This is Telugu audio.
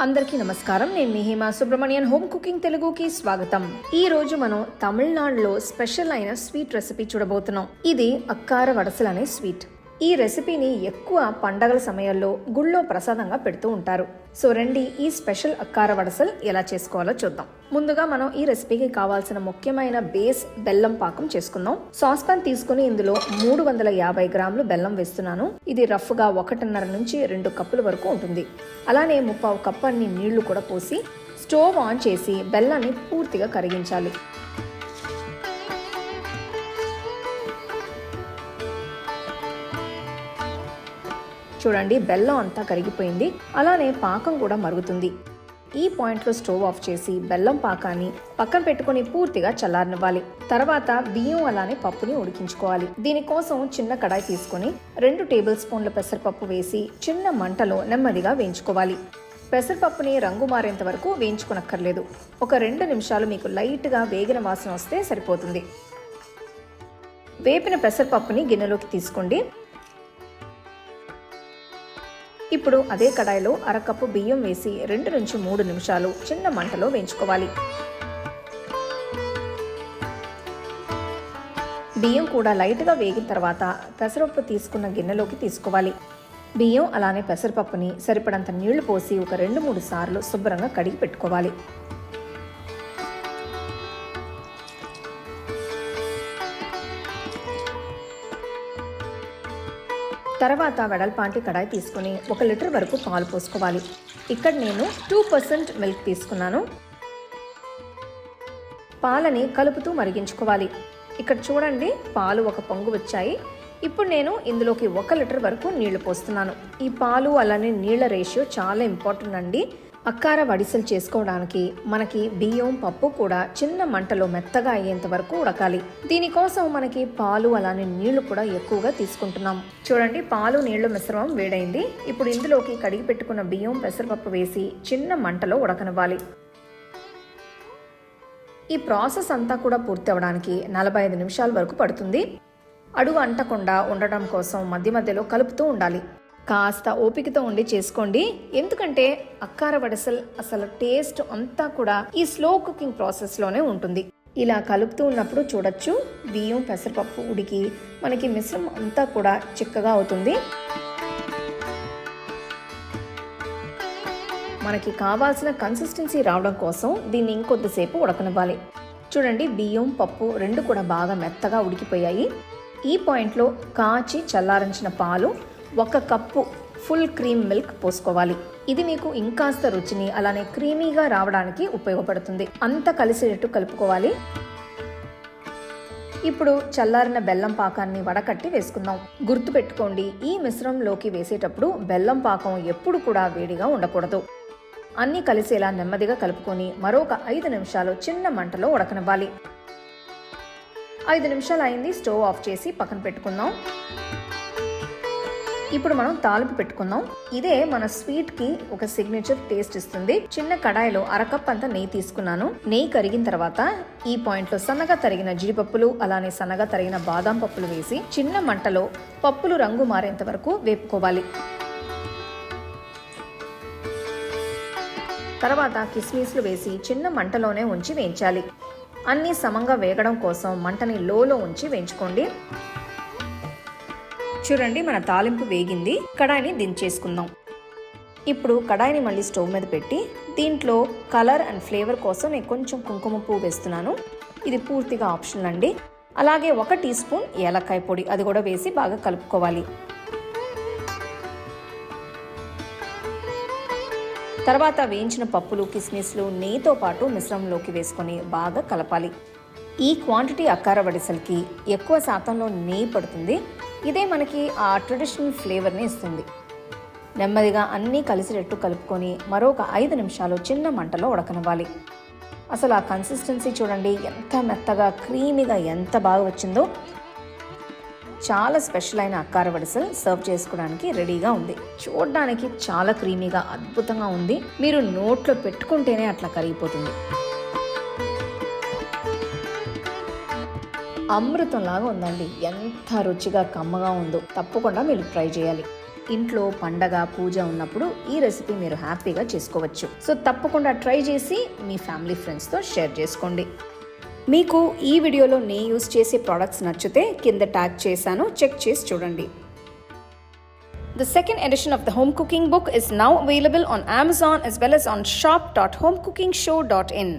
అందరికీ నమస్కారం. నేను మీ హేమ సుబ్రమణియన్. హోమ్ కుకింగ్ తెలుగుకి స్వాగతం. ఈ రోజు మనం తమిళనాడులో స్పెషల్ అయిన స్వీట్ రెసిపీ చూడబోతున్నాం. ఇది అక్కార వడసల్ అనే స్వీట్. ఈ రెసిపీని ఎక్కువ పండగల సమయాల్లో గుళ్ళో ప్రసాదంగా పెడుతూ ఉంటారు. సో రండి ఈ స్పెషల్ అక్కార వడసల్ ఎలా చేసుకోవాలో చూద్దాం. ముందుగా మనం ఈ రెసిపీకి కావాల్సిన ముఖ్యమైన బేస్ బెల్లం పాకం చేసుకుందాం. సాస్ పాన్ తీసుకుని ఇందులో 350 గ్రాములు బెల్లం వేస్తున్నాను. ఇది రఫ్ గా 1.5 నుంచి 2 కప్పుల వరకు ఉంటుంది. అలానే 3/4 కప్పు అన్ని నీళ్లు కూడా పోసి స్టవ్ ఆన్ చేసి బెల్లాన్ని పూర్తిగా కరిగించాలి. చూడండి, బెల్లం అంతా కరిగిపోయింది. అలానే పాకం కూడా మరుగుతుంది. ఈ పాయింట్లో స్టవ్ ఆఫ్ చేసి బెల్లం పాకాన్ని పక్కన పెట్టుకుని పూర్తిగా చల్లారనివ్వాలి. తర్వాత బియ్యం అలానే పప్పుని ఉడికించుకోవాలి. దీనికోసం చిన్న కడాయి తీసుకుని 2 టేబుల్ స్పూన్ల పెసరపప్పు వేసి చిన్న మంటలో నెమ్మదిగా వేయించుకోవాలి. పెసరపప్పుని రంగు మారేంత వరకు వేయించుకోనక్కర్లేదు. ఒక 2 నిమిషాలు మీకు లైట్గా వేగిన వాసన వస్తే సరిపోతుంది. వేపిన పెసరపప్పుని గిన్నెలోకి తీసుకోండి. ఇప్పుడు అదే కడాయిలో 1/2 కప్పు బియ్యం వేసి 2 నుంచి 3 నిమిషాలు చిన్న మంటలో వేయించుకోవాలి. బియ్యం కూడా లైట్గా వేగిన తర్వాత పెసరపప్పు తీసుకున్న గిన్నెలోకి తీసుకోవాలి. బియ్యం అలానే పెసరపప్పుని సరిపడంత నీళ్లు పోసి ఒక 2-3 సార్లు శుభ్రంగా కడిగి పెట్టుకోవాలి. తర్వాత వెడల్పాంటి కడాయి తీసుకుని 1 లీటర్ వరకు పాలు పోసుకోవాలి. ఇక్కడ నేను 2% మిల్క్ తీసుకున్నాను. పాలని కలుపుతూ మరిగించుకోవాలి. ఇక్కడ చూడండి, పాలు ఒక పొంగు వచ్చాయి. ఇప్పుడు నేను ఇందులోకి 1 లీటర్ వరకు నీళ్లు పోస్తున్నాను. ఈ పాలు అలానే నీళ్ల రేషియో చాలా ఇంపార్టెంట్ అండి. అక్కార వడిసలు చేసుకోవడానికి మనకి బియ్యం పప్పు కూడా చిన్న మంటలో మెత్తగా అయ్యేంత వరకు ఉడకాలి. దీనికోసం మనకి పాలు అలానే నీళ్లు కూడా ఎక్కువగా తీసుకుంటున్నాం. చూడండి, పాలు నీళ్లు మిశ్రమం వేడైంది. ఇప్పుడు ఇందులోకి కడిగి పెట్టుకున్న బియ్యం పెసరపప్పు వేసి చిన్న మంటలో ఉడకనివ్వాలి. ఈ ప్రాసెస్ అంతా కూడా పూర్తి అవ్వడానికి 45 నిమిషాల వరకు పడుతుంది. అడుగు అంటకుండా ఉండటం కోసం మధ్య మధ్యలో కలుపుతూ ఉండాలి. కాస్త ఓపికతో ఉండి చేసుకోండి, ఎందుకంటే అక్కార వడసల్ అసలు టేస్ట్ అంతా కూడా ఈ స్లో కుకింగ్ ప్రాసెస్లోనే ఉంటుంది. ఇలా కలుపుతూ ఉన్నప్పుడు చూడొచ్చు, బియ్యం పెసరపప్పు ఉడికి మనకి మిశ్రమం అంతా కూడా చిక్కగా అవుతుంది. మనకి కావాల్సిన కన్సిస్టెన్సీ రావడం కోసం దీన్ని ఇంకొద్దిసేపు ఉడకనివ్వాలి. చూడండి, బియ్యం పప్పు 2 కూడా బాగా మెత్తగా ఉడికిపోయాయి. ఈ పాయింట్లో కాచి చల్లారించిన పాలు 1 కప్పు ఫుల్ క్రీమ్ మిల్క్ పోసుకోవాలి. ఇది మీకు ఇంకాస్త రుచిని అలానే క్రీమీగా రావడానికి ఉపయోగపడుతుంది. అంతా కలిసేటట్టు కలుపుకోవాలి. ఇప్పుడు చల్లారిన బెల్లం పాకాన్ని వడకట్టి వేసుకుందాం. గుర్తు పెట్టుకోండి, ఈ మిశ్రమంలోకి వేసేటప్పుడు బెల్లం పాకం ఎప్పుడు కూడా వేడిగా ఉండకూడదు. అన్నీ కలిసేలా నెమ్మదిగా కలుపుకొని మరొక 5 నిమిషాలు చిన్న మంటలో ఉడకనివ్వాలి. 5 నిమిషాలు అయింది. స్టవ్ ఆఫ్ చేసి పక్కన పెట్టుకుందాం. ఇప్పుడు మనం తాలింపు పెట్టుకుందాం. ఇదే మన స్వీట్ కి ఒక సిగ్నేచర్ టేస్ట్ ఇస్తుంది. చిన్న కడాయిలో 1/2 కప్ అంతా నెయ్యి తీసుకున్నాను. నెయ్యి కరిగిన తర్వాత ఈ పాయింట్ లో సన్నగా తరిగిన జీడిపప్పులు అలానే సన్నగా తరిగిన బాదాం పప్పులు వేసి చిన్న మంటలో పప్పులు రంగు మారేంత వరకు వేపుకోవాలి. తర్వాత కిస్మిస్లు వేసి చిన్న మంటలోనే ఉంచి వేయించాలి. అన్నీ సమంగా వేగడం కోసం మంటని లోలో ఉంచి వేయించుకోండి. చూడండి, మన తాలింపు వేగింది. కడాయిని దించేసుకుందాం. ఇప్పుడు కడాయిని మళ్ళీ స్టవ్ మీద పెట్టి దీంట్లో కలర్ అండ్ ఫ్లేవర్ కోసం నేను కొంచెం కుంకుమ పువ్వు వేస్తున్నాను. ఇది పూర్తిగా ఆప్షనల్ అండి. అలాగే 1 టీ స్పూన్ ఏలక్కాయ పొడి, అది కూడా వేసి బాగా కలుపుకోవాలి. తర్వాత వేయించిన పప్పులు కిస్మిస్లు నెయ్యితో పాటు మిశ్రమంలోకి వేసుకొని బాగా కలపాలి. ఈ క్వాంటిటీ అక్కార వడిసల్కి ఎక్కువ శాతంలో నెయ్యి పడుతుంది. ఇదే మనకి ఆ ట్రెడిషనల్ ఫ్లేవర్ని ఇస్తుంది. నెమ్మదిగా అన్నీ కలిసినట్టు కలుపుకొని మరొక 5 నిమిషాలు చిన్న మంటలో ఉడకనివ్వాలి. అసలు ఆ కన్సిస్టెన్సీ చూడండి, ఎంత మెత్తగా క్రీమీగా ఎంత బాగా వచ్చిందో. చాలా స్పెషల్ అయిన అక్కార వడిసల్ సర్వ్ చేసుకోవడానికి రెడీగా ఉంది. చూడడానికి చాలా క్రీమీగా అద్భుతంగా ఉంది. మీరు నోట్లో పెట్టుకుంటేనే అట్లా కరిగిపోతుంది. అమృతంలాగా ఉందండి. ఎంత రుచిగా కమ్మగా ఉందో. తప్పకుండా మీరు ట్రై చేయాలి. ఇంట్లో పండగ పూజ ఉన్నప్పుడు ఈ రెసిపీ మీరు హ్యాపీగా చేసుకోవచ్చు. సో తప్పకుండా ట్రై చేసి మీ ఫ్యామిలీ ఫ్రెండ్స్తో షేర్ చేసుకోండి. మీకు ఈ వీడియోలో నేను యూస్ చేసే ప్రోడక్ట్స్ నచ్చితే కింద ట్యాగ్ చేశాను, చెక్ చేసి చూడండి. The second edition of the home cooking book is now available on Amazon as well as on shop.homecookingshow.in.